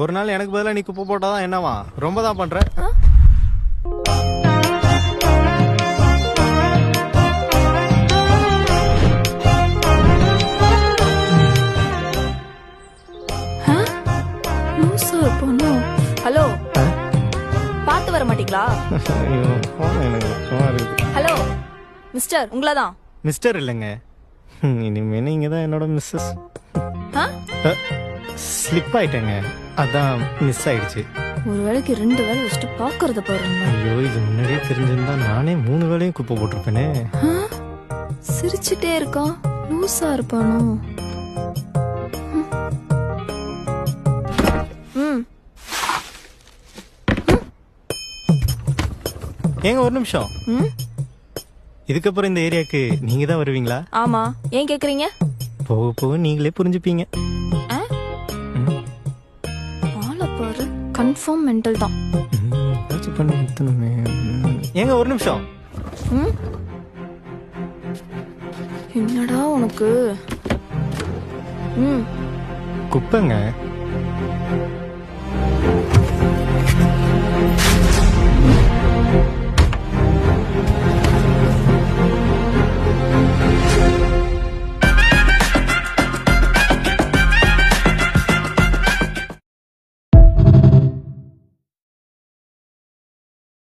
ஒரு நாள் எனக்கு பதிலா நீ குப்பை போட்டாதான் என்னவா? ரொம்ப தான் பண்ற. ஹலோ, பாத்து வர மாட்டீங்களா? Hello mister, உங்களாதான். மிஸ்டர் இல்லைங்க, இனிமே நீங்க தான் என்னோட மிஸ்ஸஸ். ஸ்லிப் ஆயிட்டேங்க, அதான் மிஸ் ஆயிடுச்சு. ஒரு வேளைக்கு 2 வேலை வச்சுட்டு பாக்குறத பாருங்க. ஐயோ, இது முன்னாடியே தெரிஞ்சிருந்தா நானே 3 வேளையும் குப்பை போட்டிருப்பேனே. சிரிச்சுட்டே இருக்கான், லூசா இருப்பானோ? ஏங்க ஒரு நிமிஷம். இதுக்கப்புறம் இந்த ஏரியாக்கு நீங்க தான் வருவீங்களா? ஆமா, ஏன் கேக்குறீங்க? போக போக நீங்களே புரிஞ்சுப்பீங்க. ஆளை பாரு, கன்ஃபார்ம் மென்டல் தான். பண்ணி நிறுத்தணுமே. ஏங்க ஒரு நிமிஷம். என்னடா உனக்கு? குப்பைங்க.